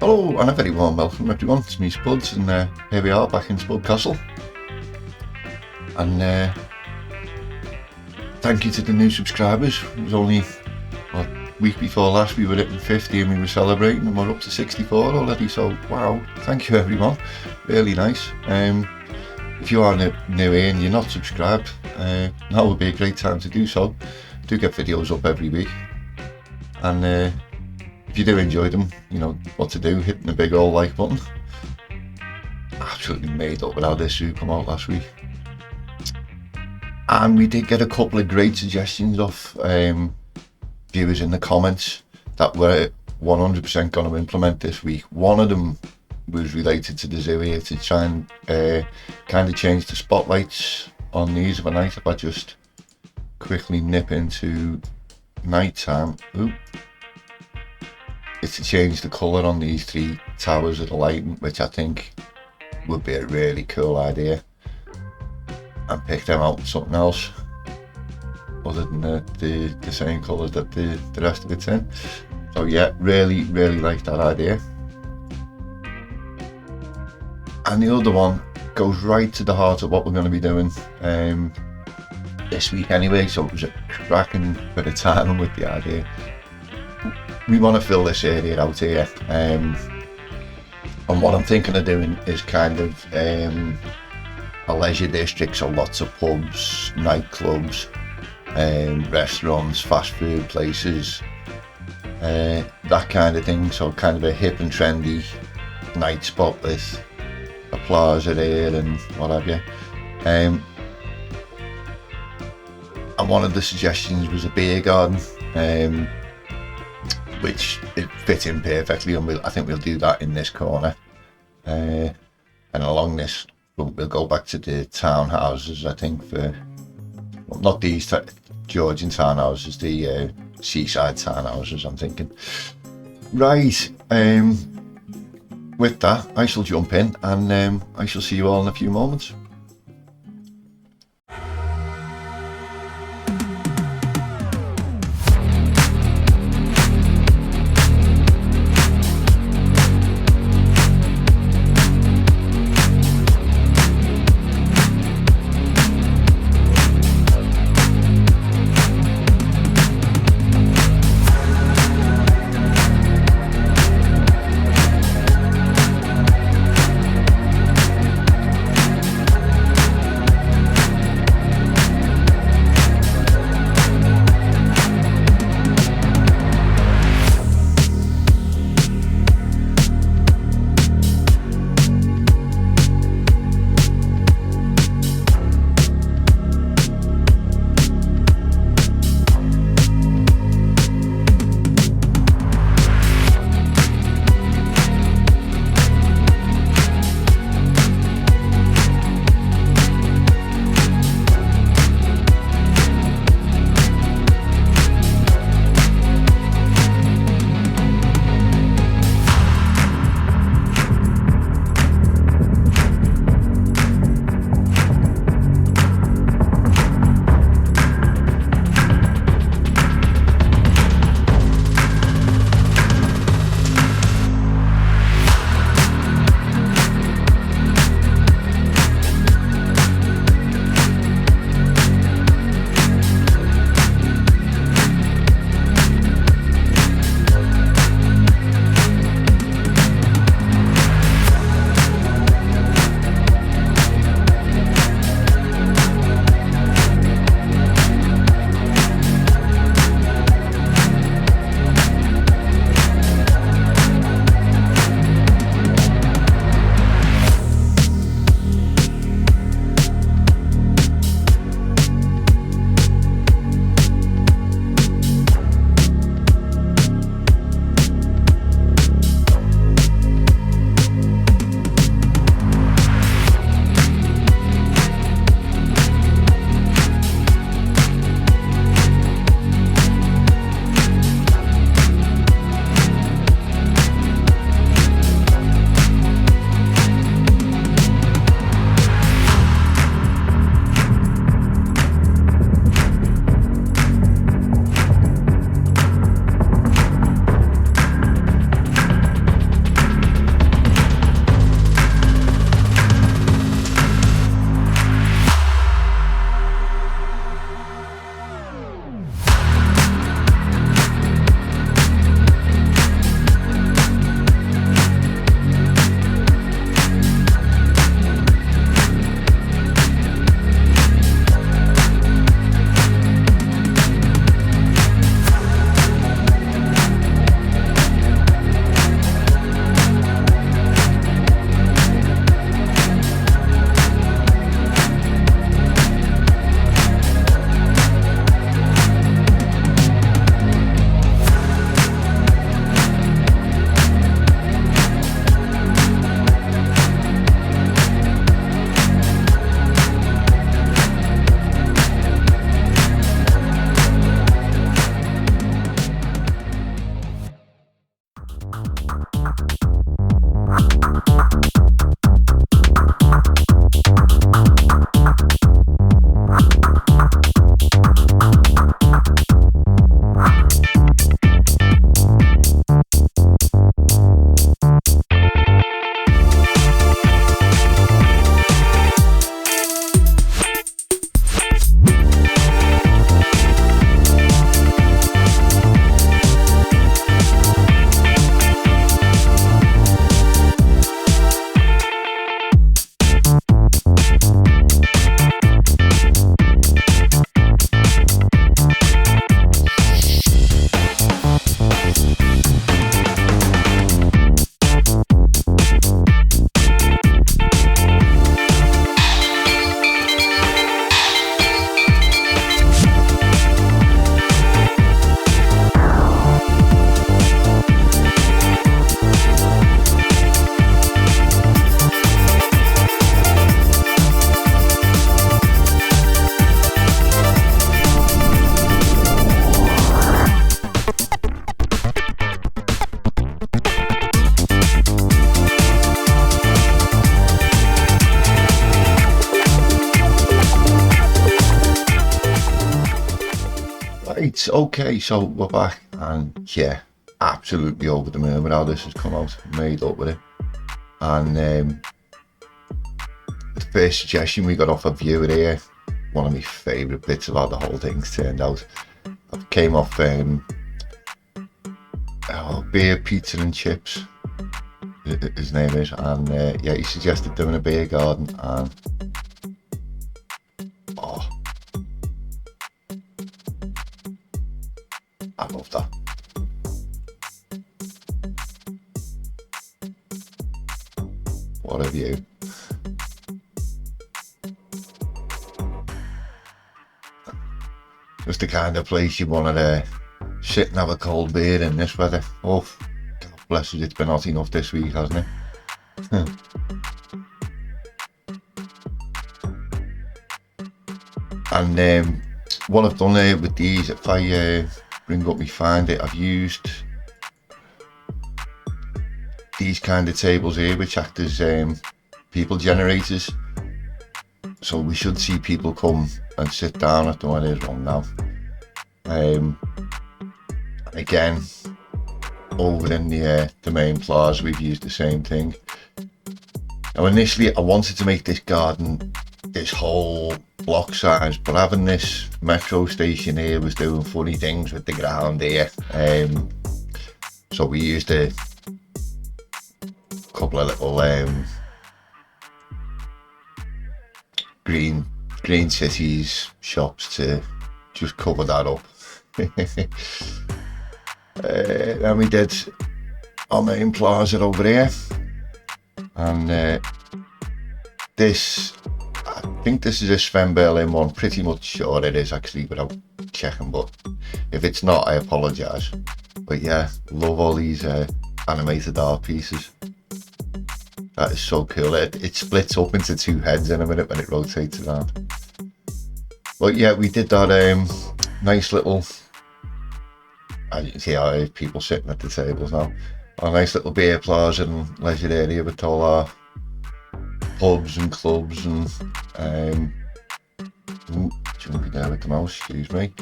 Hello and a very warm welcome everyone, it's me Spuds and here we are back in Spudcastle, and thank you to the new subscribers. It was only a week before last we were hitting 50 and we were celebrating, and we're up to 64 already, so wow, thank you everyone, really nice. If you are new here and you're not subscribed, now would be a great time to do so. I do get videos up every week, and if you do enjoy them, you know what to do, hitting the big old like button. Absolutely made up with how this should come out last week. And we did get a couple of great suggestions off viewers in the comments that we're 100% going to implement this week. One of them was related to the zoo here, to try and kind of change the spotlights on these overnight. If I just quickly nip into night time. Ooh. It's to change the colour on these three towers of the lighting, which I think would be a really cool idea, and pick them out with something else other than the same colours that the rest of it's in. So yeah, really like that idea. And the other one goes right to the heart of what we're going to be doing this week anyway, so it was a cracking bit of timing with the idea. We want to fill this area out here, and what I'm thinking of doing is kind of a leisure district, so lots of pubs, nightclubs, restaurants, fast food places, that kind of thing. So kind of a hip and trendy night spot with a plaza there and what have you. And one of the suggestions was a beer garden, which it fit in perfectly, and I think we'll do that in this corner, and along this we'll go back to the townhouses, I think, for, well, not these Georgian townhouses, the seaside townhouses, I'm thinking. Right, with that I shall jump in, and I shall see you all in a few moments. it's okay. So we're back, and yeah, absolutely over the moon with how this has come out. Made up with it. And the first suggestion we got off a viewer here, one of my favourite bits of how the whole thing's turned out. I came off beer, pizza and chips, his name is, and yeah, he suggested doing a beer garden, and oh, I love that. What a view. Just the kind of place you want to sit and have a cold beer in this weather. Oh, God bless it, it's been hot enough this week, hasn't it? And what I've done here with these, if I bring up my find it, I've used these kind of tables here, which act as people generators. So we should see people come and sit down. I don't know where there's one now. Again, over in the main plaza, we've used the same thing. Now initially I wanted to make this garden this whole block size, but having this metro station here was doing funny things with the ground here. So we used a couple of little green cities shops to just cover that up. Then we did our main plaza over here, and this, I think this is a Sven Berlin one, pretty much sure it is actually without checking, but if it's not I apologise. But yeah, love all these animated art pieces. That is so cool. It splits up into two heads in a minute when it rotates around. But yeah, we did that nice little, as you can see how people sitting at the tables now, a nice little beer plaza and leisure area with all our pubs and clubs and jumping there with the mouse, excuse me.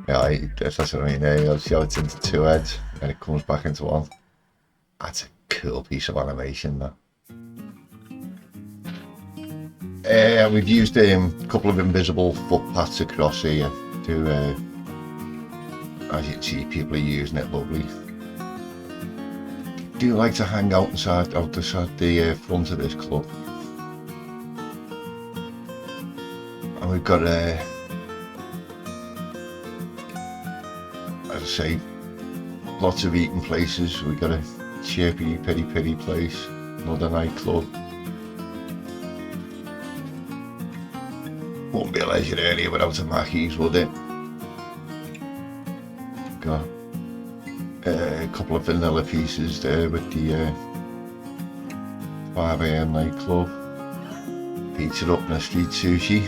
Yeah, that's what I mean there. You'll see how it's into two heads and it comes back into one. That's a cool piece of animation, that. We've used a couple of invisible footpaths across here to, as you can see, people are using it lovely. Do you like to hang out outside the front of this club? And we've got as I say, lots of eating places. We've got a chirpy peri place, another nightclub. Wouldn't be a leisure area without a Mackey's, would it? Got a couple of vanilla pieces there with the 5 AM nightclub. Pizza up in a street sushi.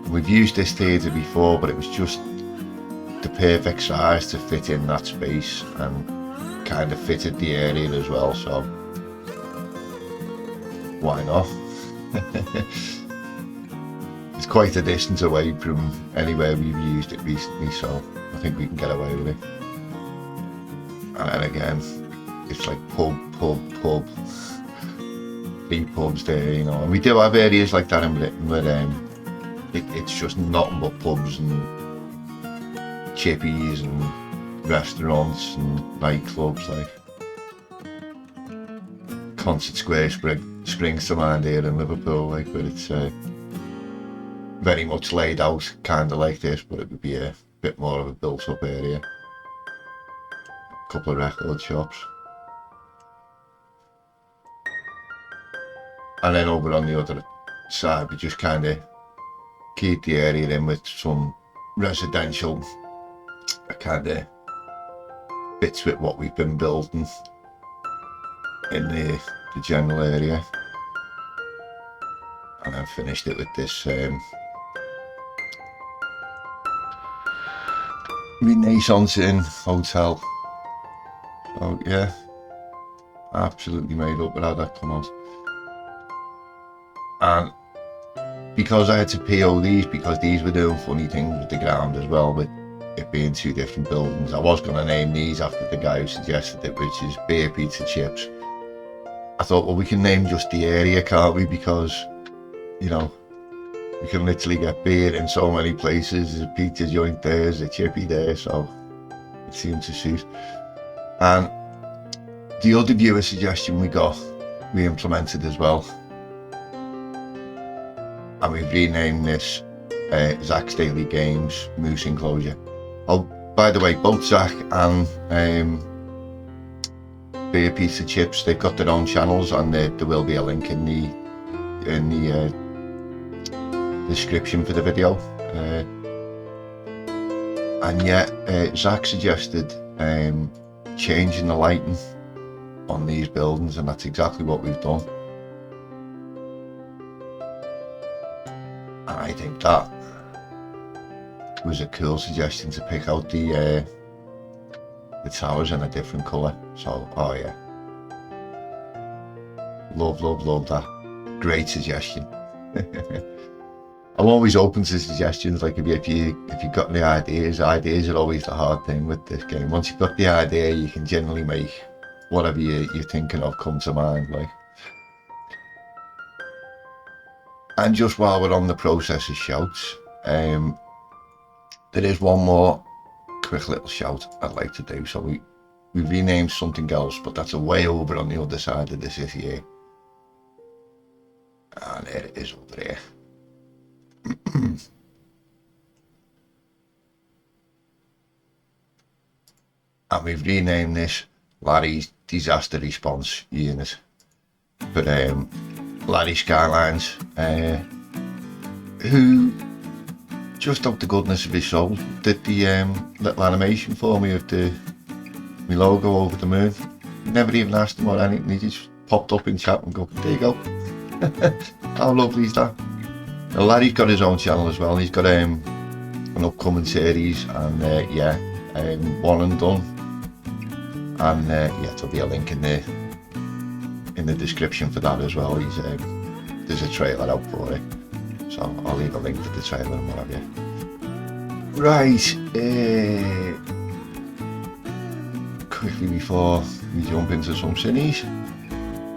We've used this theatre before, but it was just the perfect size to fit in that space and kind of fitted the area as well, so why not? It's quite a distance away from anywhere we've used it recently, so I think we can get away with it. And then again, it's like pub, 3 pubs there, you know, and we do have areas like that in Britain where it's just nothing but pubs and chippies and restaurants and nightclubs. Like Concert Square springs to mind here in Liverpool, like, but it's very much laid out, kind of like this, but it would be a bit more of a built-up area. A couple of record shops. And then over on the other side, we just kind of keep the area in with some residential kind of bits with what we've been building in the general area. And then finished it with this Renaissance Inn hotel. So yeah, absolutely made up with how that come out. And because I had to PO these, because these were doing funny things with the ground as well, with it being two different buildings, I was going to name these after the guy who suggested it, which is Beer Pizza Chips. I thought, well, we can name just the area, can't we? Because, you know, we can literally get beer in so many places. There's a pizza joint there, there's a chippy there, so it seemed to suit. And the other viewer suggestion we implemented as well. And we've renamed this Zach's Daily Games Moose Enclosure. Oh, by the way, both Zach and Beer Pizza Chips, they've got their own channels, and there will be a link in the description for the video. And yeah, Zach suggested changing the lighting on these buildings, and that's exactly what we've done. And I think that was a cool suggestion, to pick out the towers in a different colour. So, oh yeah, love that. Great suggestion. I'm always open to suggestions. Like if you've got any ideas are always the hard thing with this game. Once you've got the idea, you can generally make whatever you're thinking of come to mind. Like, and just while we're on the process of shouts, there is one more quick little shout I'd like to do. So we renamed something else, but that's way over on the other side of the city here. And there it is over there. And we've renamed this Larry's Disaster Response Unit for Larry Skylines, who, just out the goodness of his soul, did the little animation for me of my logo over the moon. Never even asked him or anything, he just popped up in chat and go, there you go. How lovely is that? Now, Larry's got his own channel as well. He's got an upcoming series, and one and done. And yeah, there'll be a link in the description for that as well. There's a trailer out for it, so I'll leave a link to the trailer and what have you. Right, quickly before we jump into some cities,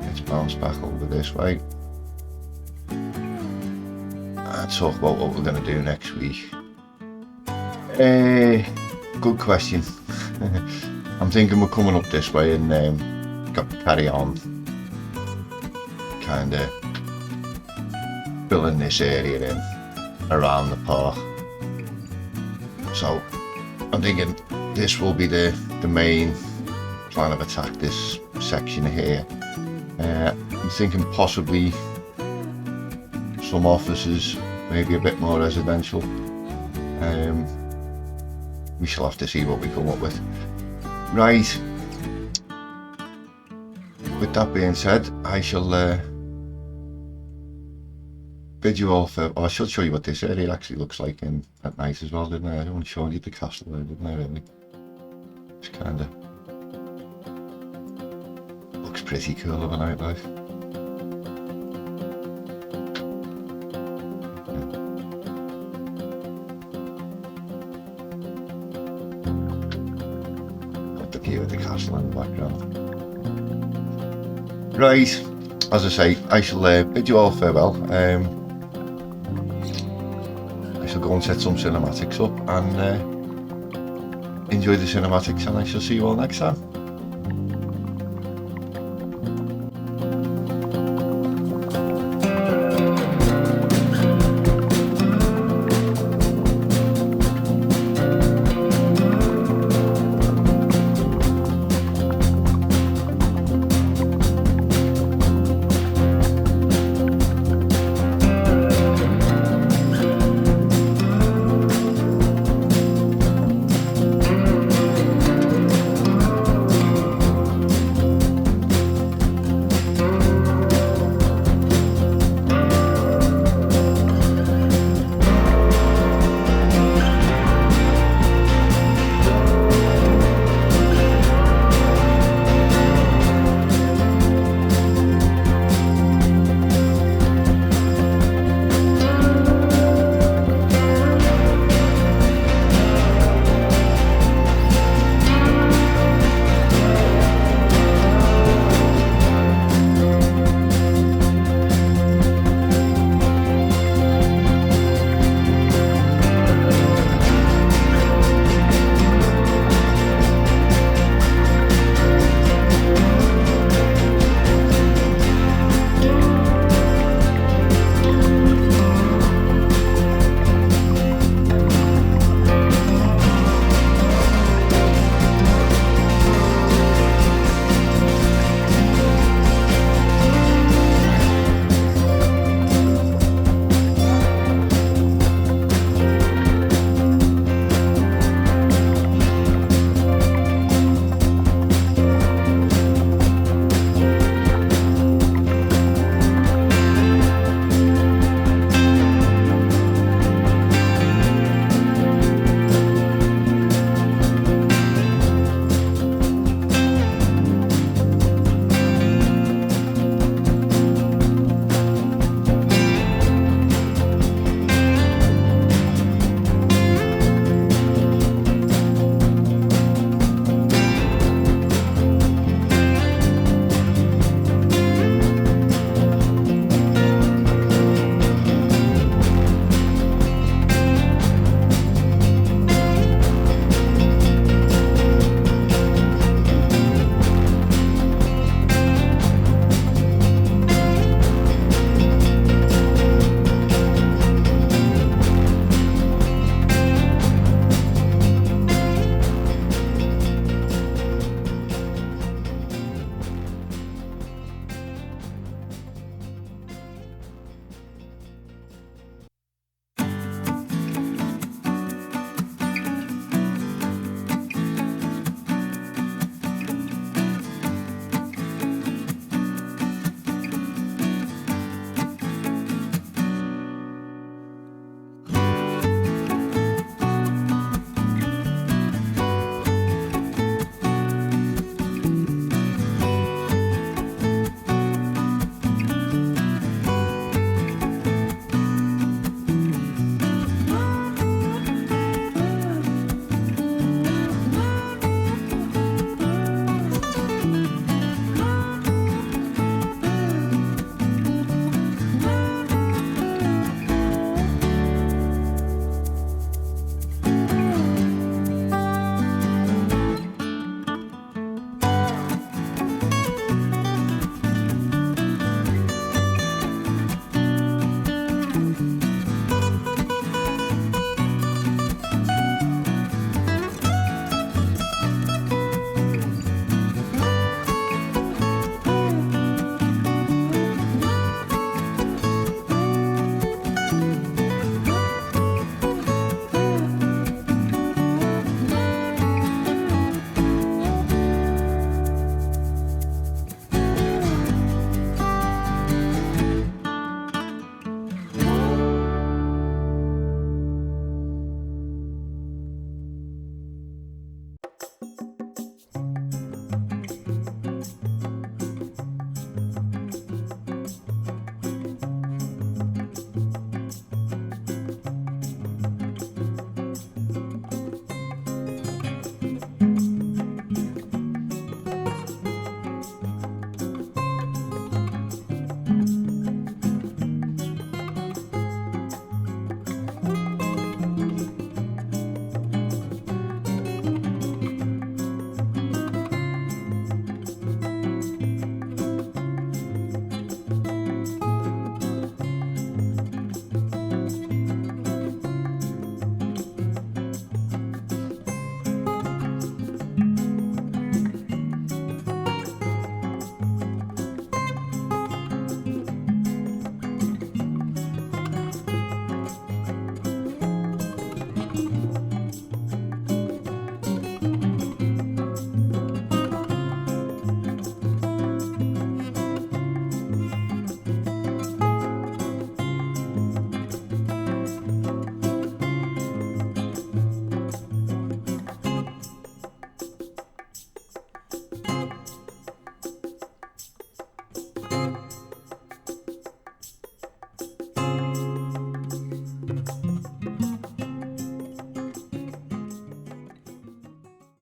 let's bounce back over this way and talk about what we're going to do next week. Good question. I'm thinking we're coming up this way and carry on kind of filling this area in around the park. So I'm thinking this will be the main plan of attack, this section here. I'm thinking possibly some offices, maybe a bit more residential. We shall have to see what we come up with. Right, with that being said, I shall bid you all for, I should show you what this area actually looks like at night as well, didn't I? I only showed you the castle there, didn't I, really? It's kind of looks pretty cool of a nightlife. View of the castle in the background. Right, as I say, I shall bid you all farewell. I shall go and set some cinematics up and enjoy the cinematics, and I shall see you all next time.